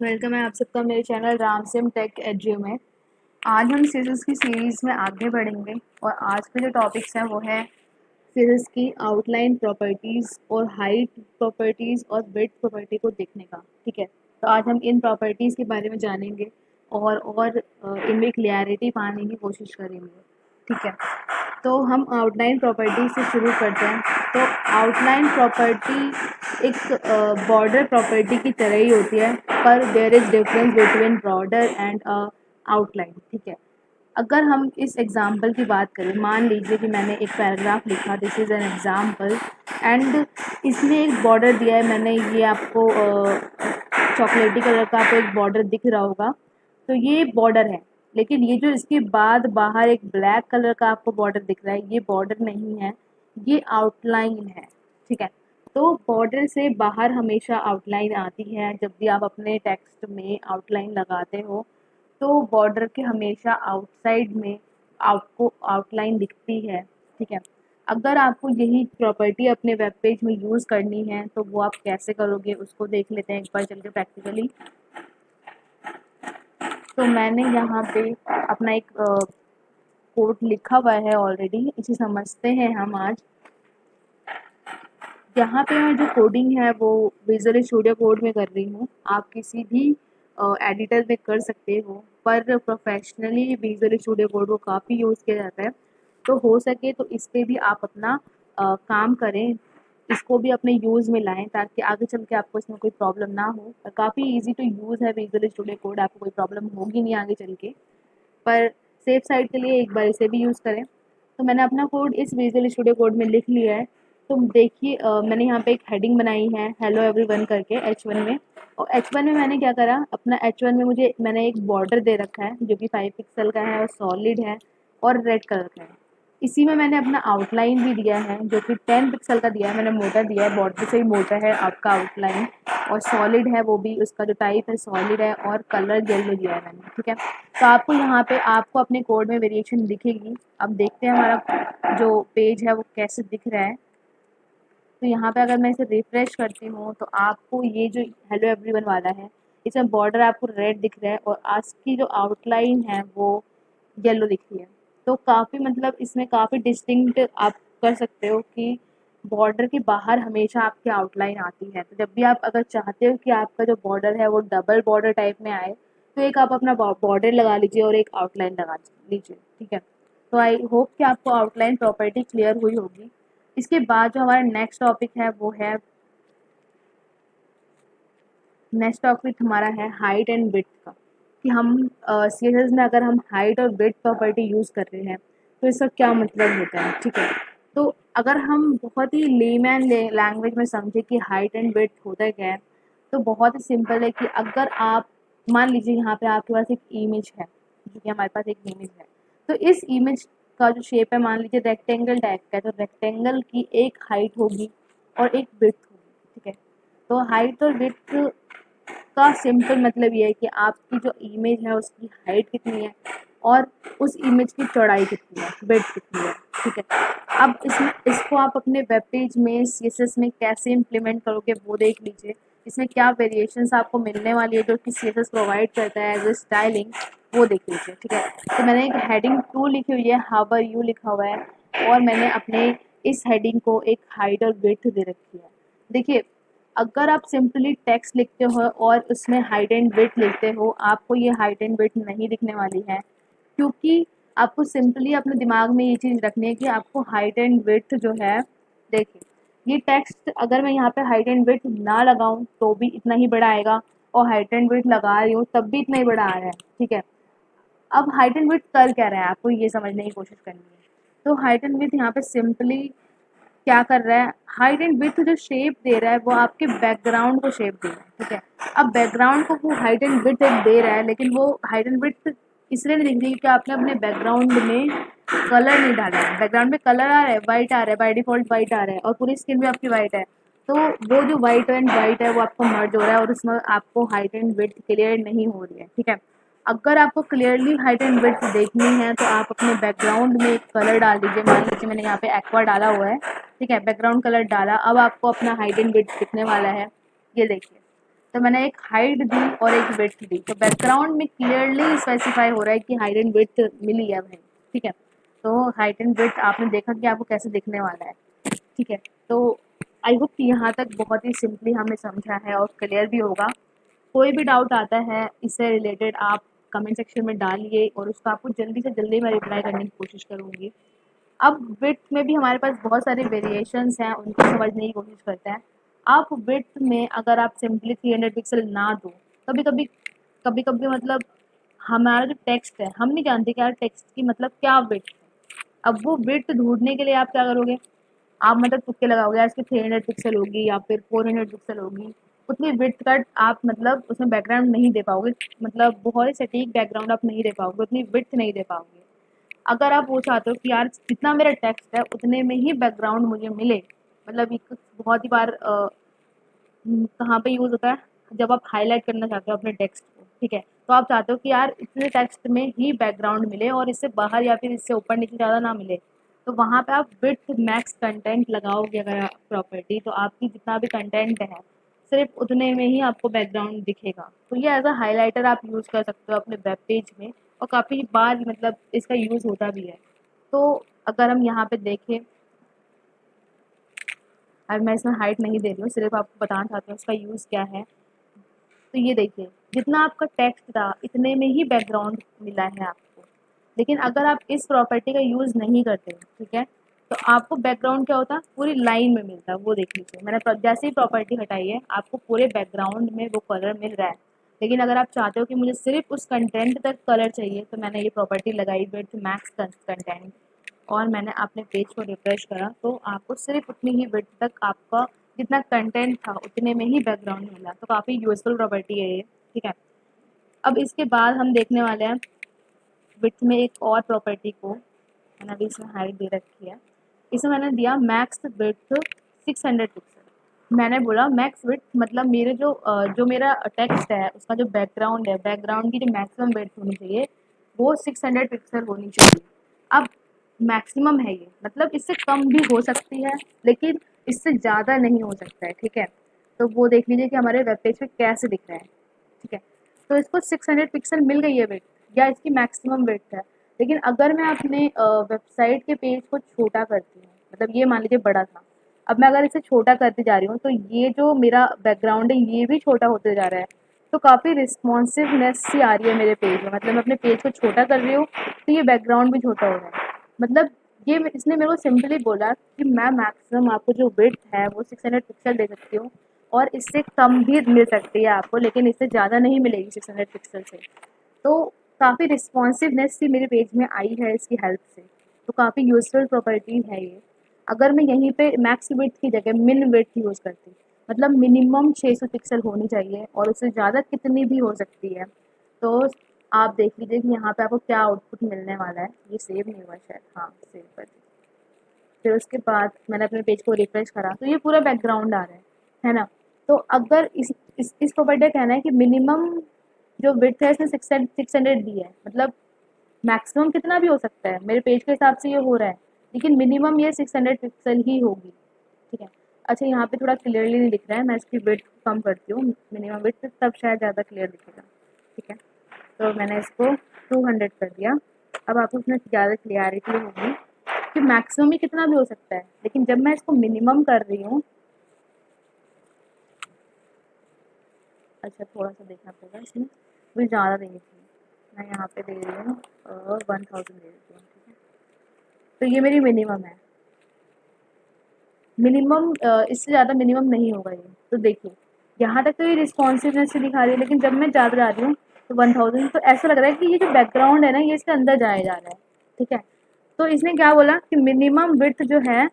Welcome है आप सबका मेरे चैनल रामसिम टेक एडू में। आज हम सीरीज़ की सीरीज़ में आगे बढ़ेंगे और आज के जो टॉपिक्स हैं वो है सीरीज़ की आउटलाइन प्रॉपर्टीज़ और हाइट प्रॉपर्टीज़ और विड्थ प्रॉपर्टी को देखने का। ठीक है, तो आज हम इन प्रॉपर्टीज़ के बारे में जानेंगे और इनमें क्लियरिटी पाने की कोशिश करेंगे। ठीक है, तो हम आउटलाइन प्रॉपर्टी से शुरू करते हैं। तो आउटलाइन प्रॉपर्टी एक बॉर्डर प्रॉपर्टी की तरह ही होती है, पर there is difference between border and outline. ठीक है, अगर हम इस एग्जांपल की बात करें, मान लीजिए कि मैंने एक पैराग्राफ लिखा, this is an example, and इसमें एक बॉर्डर दिया है। मैंने ये आपको चॉकलेटी कलर का आपको एक बॉर्डर दिख रहा होगा, तो ये बॉर्डर है। लेकिन ये जो इसके बाद बाहर एक ब्लैक कलर का आपको बॉर्डर दिख रहा है, ये बॉर्डर नहीं है, ये आउटलाइन है। ठीक है, तो बॉर्डर से बाहर हमेशा आउटलाइन आती है। जब भी आप अपने टेक्स्ट में आउटलाइन लगाते हो तो बॉर्डर के हमेशा आउटसाइड में आपको आउटलाइन दिखती है। ठीक है, अगर आपको यही प्रॉपर्टी अपने वेब पेज में यूज़ करनी है तो वो आप कैसे करोगे उसको देख लेते हैं एक बार चल के प्रैक्टिकली। तो मैंने यहाँ पे अपना एक कोड लिखा हुआ है ऑलरेडी, इसे समझते हैं हम आज। यहाँ पे मैं जो कोडिंग है वो विजुअल स्टूडियो कोड में कर रही हूँ। आप किसी भी एडिटर में कर सकते हो, पर प्रोफेशनली विजुअल स्टूडियो कोड को काफ़ी यूज़ किया जाता है। तो हो सके तो इस पे भी आप अपना काम करें, इसको भी अपने यूज़ में लाएं ताकि आगे चल के आपको इसमें कोई प्रॉब्लम ना हो। और काफ़ी ईजी टू यूज़ है विजुअल स्टूडियो कोड, आपको कोई प्रॉब्लम होगी नहीं आगे चल के। पर सेफ साइड के लिए एक बार इसे भी यूज़ करें। तो मैंने अपना कोड इस विजुअल स्टूडियो कोड में लिख लिया है। तो देखिए मैंने यहाँ पे एक हेडिंग बनाई है हेलो एवरीवन करके H1 में। और H1 में मैंने क्या करा, अपना H1 में मैंने एक बॉर्डर दे रखा है जो कि 5 पिक्सल का है और सॉलिड है और रेड कलर का है। इसी में मैंने अपना आउटलाइन भी दिया है जो कि 10 पिक्सल का दिया है, मैंने मोटा दिया है, बॉर्डर से ही मोटा है आपका आउटलाइन। और सॉलिड है, वो भी उसका जो टाइप है सॉलिड है और कलर येलो दिया है मैंने। ठीक है, तो आपको यहाँ पे आपको अपने कोड में वेरिएशन दिखेगी। अब देखते हैं हमारा जो पेज है वो कैसे दिख रहा है। तो यहाँ पे अगर मैं इसे रिफ्रेश करती हूँ तो आपको ये जो हेलो एवरीवन वाला है इसमें बॉर्डर आपको रेड दिख रहा है और आज की जो आउटलाइन है वो येलो दिख रही है। तो काफ़ी मतलब इसमें काफ़ी डिस्टिंक्ट आप कर सकते हो कि बॉर्डर के बाहर हमेशा आपकी आउटलाइन आती है। तो जब भी आप अगर चाहते हो कि आपका जो बॉर्डर है वो डबल बॉर्डर टाइप में आए तो एक आप अपना बॉर्डर लगा लीजिए और एक आउटलाइन लगा लीजिए। ठीक है, तो आई होप कि आपको आउटलाइन प्रॉपर्टी क्लियर हुई होगी। इसके बाद जो हमारा नेक्स्ट टॉपिक हमारा है हाइट एंड विड्थ का, कि हम CSS में अगर हम हाइट और विड्थ प्रॉपर्टी यूज़ कर रहे हैं तो इसका क्या मतलब होता है। ठीक है, तो अगर हम बहुत ही लेमैन लैंग्वेज में समझे कि हाइट एंड विड्थ होता क्या है, तो बहुत ही सिंपल है कि अगर आप मान लीजिए यहाँ पे आपके पास एक इमेज है, जो कि हमारे पास एक इमेज है, तो इस इमेज का जो शेप है मान लीजिए रेक्टेंगल टाइप का है, तो रेक्टेंगल की एक हाइट होगी और एक विड्थ होगी। ठीक है, तो हाइट और विड्थ का सिंपल मतलब ये है कि आपकी जो इमेज है उसकी हाइट कितनी है और उस इमेज की चौड़ाई कितनी है, विड्थ कितनी है। ठीक है, अब इसको आप अपने वेब पेज में CSS में कैसे इम्प्लीमेंट करोगे वो देख लीजिए। इसमें क्या वेरिएशंस आपको मिलने वाली है जो कि CSS प्रोवाइड करता है एज ए स्टाइलिंग, वो देख लीजिए। ठीक है, तो मैंने एक हेडिंग 2 लिखी हुई है, हाउ आर यू लिखा हुआ है, और मैंने अपने इस हेडिंग को एक हाइट और विड्थ दे रखी है। देखिए, अगर आप सिंपली टेक्स्ट लिखते हो और उसमें हाइट एंड विड्थ लिखते हो, आपको ये हाइट एंड विड्थ नहीं दिखने वाली है, क्योंकि आपको सिंपली अपने दिमाग में ये चीज़ रखनी है कि आपको हाइट एंड विड्थ जो है, देखिए ये टेक्स्ट अगर मैं यहाँ पे हाइट एंड विड्थ ना लगाऊं तो भी इतना ही बड़ा आएगा, और हाइट एंड विड्थ लगा रही हूँ तब भी इतना ही बड़ा आ रहा है। ठीक है, अब हाइट एंड विड्थ कर क्या रहा है आपको ये समझने की कोशिश करनी है। तो हाइट एंड विड्थ यहाँ पे सिंपली क्या कर रहा है, हाइट एंड विड्थ जो शेप दे रहा है वो आपके बैकग्राउंड को शेप दे रहा है। ठीक है, अब बैकग्राउंड को वो हाइट एंड विड्थ दे रहा है, लेकिन वो हाइट एंड विड्थ इसलिए नहीं दिख रही क्योंकि आपने अपने बैकग्राउंड में कलर नहीं डाला है। बैकग्राउंड में कलर आ रहा है, वाइट आ रहा है, बाय डिफॉल्ट वाइट आ रहा है और पूरी स्किन भी आपकी वाइट है। तो वो जो वाइट एंड वाइट है वो आपको मर्ज हो रहा है और उसमें आपको हाइट एंड विड्थ क्लियर नहीं हो रही है। ठीक है, अगर आपको क्लियरली हाइट एंड विड्थ देखनी है तो आप अपने बैकग्राउंड में एक कलर डाल दीजिए। मान लीजिए मैंने यहाँ पे एक्वा डाला हुआ है। ठीक है, बैकग्राउंड कलर डाला, अब आपको अपना हाइट एंड विड्थ दिखने वाला है, ये देखिए। तो मैंने एक हाइट दी और एक विड्थ दी, तो बैकग्राउंड में क्लियरली स्पेसिफाई हो रहा है कि हाइट एंड विड्थ मिली है भाई, ठीक है। तो हाइट एंड विड्थ आपने देखा कि आपको कैसे दिखने वाला है, ठीक है। तो आई होप कि यहाँ तक बहुत ही सिंपली हमने समझा है और क्लियर भी होगा। कोई भी डाउट आता है इससे रिलेटेड आप कमेंट सेक्शन में डालिए और उसका आपको जल्दी से जल्दी मैं रिप्लाई करने की कोशिश करूँगी। अब विड्थ में भी हमारे पास बहुत सारे वेरिएशंस हैं, उनको समझने की कोशिश करते हैं। आप विड्थ में अगर आप सिंपली 300 पिक्सल ना दो, कभी कभी मतलब हमारा जो टेक्स्ट है हम नहीं जानते कि यार टेक्स्ट की मतलब क्या विड्थ है। अब वो विड्थ ढूंढने के लिए आप क्या करोगे, आप मतलब तुक्के लगाओगे यार इसकी 300 पिक्सल होगी या फिर 400 पिक्सल होगी, उतनी विड्थ का आप मतलब उसमें बैकग्राउंड नहीं दे पाओगे, मतलब बहुत ही सटीक बैकग्राउंड आप नहीं दे पाओगे, उतनी विड्थ नहीं दे पाओगे। अगर आप वो चाहते हो कि यार जितना मेरा टेक्स्ट है उतने में ही बैकग्राउंड मुझे मिले, मतलब एक बहुत ही बार कहाँ पे यूज़ होता है, जब आप हाईलाइट करना चाहते हो अपने टेक्स्ट को, ठीक है। तो आप चाहते हो कि यार इतने टेक्स्ट में ही बैकग्राउंड मिले और इससे बाहर या फिर इससे ऊपर नीचे ज़्यादा ना मिले, तो वहाँ पे आप विड्थ मैक्स कंटेंट लगाओगे अगर प्रॉपर्टी, तो आपकी जितना भी कंटेंट है सिर्फ उतने में ही आपको बैकग्राउंड दिखेगा। तो ये एज अ हाईलाइटर आप यूज़ कर सकते हो अपने वेब पेज में, और काफ़ी बार मतलब इसका यूज़ होता भी है। तो अगर हम यहाँ पे देखें, अब मैं इसमें हाइट नहीं दे रही हूँ, सिर्फ आपको बताना चाहती हूँ उसका यूज़ क्या है। तो ये देखिए जितना आपका टेक्स्ट था इतने में ही बैकग्राउंड मिला है आपको, लेकिन अगर आप इस प्रॉपर्टी का यूज़ नहीं करते, ठीक है, तो आपको बैकग्राउंड क्या होता है पूरी लाइन में मिलता है। वो देख लीजिए मैंने जैसे ही प्रॉपर्टी हटाई है आपको पूरे बैकग्राउंड में वो कलर मिल रहा है। लेकिन अगर आप चाहते हो कि मुझे सिर्फ उस कंटेंट तक कलर चाहिए, तो मैंने ये प्रॉपर्टी लगाई विड्थ मैक्स कंटेंट, और मैंने अपने पेज को रिफ्रेश करा तो आपको सिर्फ उतनी ही विड्थ तक आपका जितना कंटेंट था उतने में ही बैकग्राउंड मिला। तो काफ़ी यूज़फुल प्रॉपर्टी है ये, ठीक है। अब इसके बाद हम देखने वाले हैं विड्थ में एक और प्रॉपर्टी को, मैंने अभी इसमें हाइट दे रखी है, इसमें मैंने दिया मैक्स विड्थ 600 पिक्सल। मैंने बोला मैक्स विड्थ मतलब मेरे जो मेरा टेक्स्ट है उसका जो बैकग्राउंड है, बैकग्राउंड की जो मैक्सिमम विड्थ होनी चाहिए वो 600 पिक्सल होनी चाहिए। अब मैक्सिमम है ये, मतलब इससे कम भी हो सकती है लेकिन इससे ज़्यादा नहीं हो सकता है, ठीक है। तो वो देख लीजिए कि हमारे वेब पेज पे कैसे दिख रहा है, ठीक है। तो इसको 600 पिक्सल मिल गई है विड्थ या इसकी मैक्सिमम विड्थ है। लेकिन अगर मैं अपने वेबसाइट के पेज को छोटा करती हूँ, मतलब ये मान लीजिए बड़ा था, अब मैं अगर इसे छोटा करती जा रही हूँ तो ये जो मेरा बैकग्राउंड है ये भी छोटा होते जा रहा है। तो काफ़ी रिस्पॉन्सिवनेस सी आ रही है मेरे पेज में, मतलब मैं अपने पेज को छोटा कर रही हूँ तो ये बैकग्राउंड भी छोटा हो रहा है। मतलब ये इसने मेरे को सिंपली बोला कि मैं मैक्सिमम आपको जो विड्थ है वो 600 पिक्सल दे सकती हूँ, और इससे कम भी मिल सकती है आपको, लेकिन इससे ज़्यादा नहीं मिलेगी 600 पिक्सल से। तो काफ़ी रिस्पॉन्सिवनेस सी मेरे पेज में आई है इसकी हेल्प से। तो काफ़ी यूज़फुल प्रॉपर्टी है ये। अगर मैं यहीं पे मैक्स विड्थ की जगह मिन विड्थ यूज़ करती, मतलब मिनिमम 600 पिक्सल होनी चाहिए और उससे ज़्यादा कितनी भी हो सकती है, तो आप देख लीजिए कि यहाँ पे आपको क्या आउटपुट मिलने वाला है। ये सेव नहीं हुआ शायद, हाँ सेव कर दीजिए। फिर उसके बाद मैंने अपने पेज को रिफ्रेश करा तो ये पूरा बैकग्राउंड आ रहा है ना। तो अगर इस प्रॉपर्टी का कहना है कि मिनिमम जो विड्थ है इसने 600 दी है, मतलब मैक्सिमम कितना भी हो सकता है मेरे पेज के हिसाब से ये हो रहा है, लेकिन मिनिमम ये 600 पिक्सल ही होगी, ठीक है। अच्छा यहाँ पे थोड़ा क्लियरली नहीं दिख रहा है, मैं इसकी विड्थ कम करती हूँ मिनिमम विड्थ, तब शायद ज़्यादा क्लियर दिखेगा, ठीक है। तो मैंने इसको 200 कर दिया। अब आपको उसमें ज़्यादा क्लियरिटी होगी कि मैक्सिमम ही कितना भी हो सकता है, लेकिन जब मैं इसको मिनिमम कर रही हूँ, अच्छा थोड़ा सा देखना पड़ेगा इसमें, मुझे ज़्यादा देनी थी, मैं यहाँ पे दे रही हूँ 1000 दे देती हूँ, ठीक है। तो ये मेरी मिनिमम है, मिनिमम इससे ज़्यादा मिनिमम नहीं होगा ये। तो देखिए यहाँ तक तो ये रिस्पॉन्सिवनेस से दिखा रही है, लेकिन जब मैं ज़्यादा जा रही हूँ तो 1000, तो ऐसा लग रहा है कि ये जो बैकग्राउंड है ना ये इसके अंदर जाया जा रहा है, ठीक है। तो इसने क्या बोला कि मिनिमम विड्थ जो है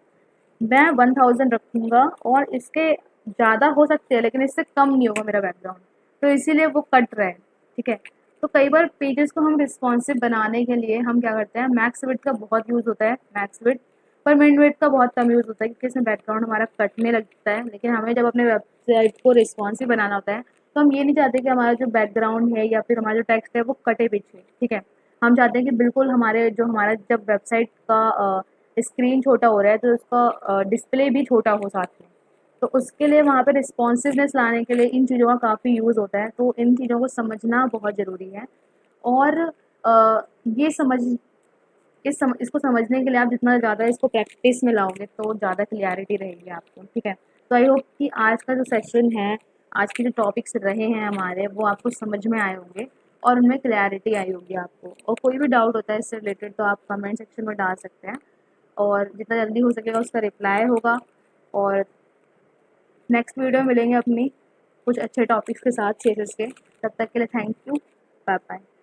मैं 1000 रखूँगा और इसके ज़्यादा हो सकते हैं लेकिन इससे कम नहीं होगा मेरा बैकग्राउंड, तो इसीलिए वो कट रहा है, ठीक है। तो कई बार पेजेस को हम रिस्पॉन्सिव बनाने के लिए हम क्या करते हैं, मैक्स विड्थ का बहुत यूज़ होता है, मैक्स विड्थ, पर मिन विड्थ का बहुत कम यूज़ होता है क्योंकि इसमें बैकग्राउंड हमारा कटने लगता है। लेकिन हमें जब अपने वेबसाइट को रिस्पॉन्सिव बनाना होता है तो हम ये नहीं चाहते कि हमारा जो बैकग्राउंड है या फिर हमारा जो टेक्स्ट है वो कटे पीछे, ठीक है। हम चाहते हैं कि बिल्कुल हमारा जब वेबसाइट का स्क्रीन छोटा हो रहा है तो उसका डिस्प्ले भी छोटा हो साथ में, तो उसके लिए वहाँ पे रिस्पॉन्सिवनेस लाने के लिए इन चीज़ों का काफ़ी यूज़ होता है, तो इन चीज़ों को समझना बहुत ज़रूरी है। और ये समझ इसको समझने के लिए आप जितना ज़्यादा इसको प्रैक्टिस में लाओगे तो ज़्यादा क्लियरिटी रहेगी आपको, ठीक है। तो आई होप कि आज का जो सेशन है, आज के जो टॉपिक्स रहे हैं हमारे, वो आपको समझ में आए होंगे और उनमें क्लैरिटी आई होगी आपको। और कोई भी डाउट होता है इससे रिलेटेड तो आप कमेंट सेक्शन में डाल सकते हैं और जितना जल्दी हो सकेगा उसका रिप्लाई होगा। और नेक्स्ट वीडियो में मिलेंगे अपनी कुछ अच्छे टॉपिक्स के साथ सीरीज़ के। तब तक के लिए थैंक यू। Bye bye.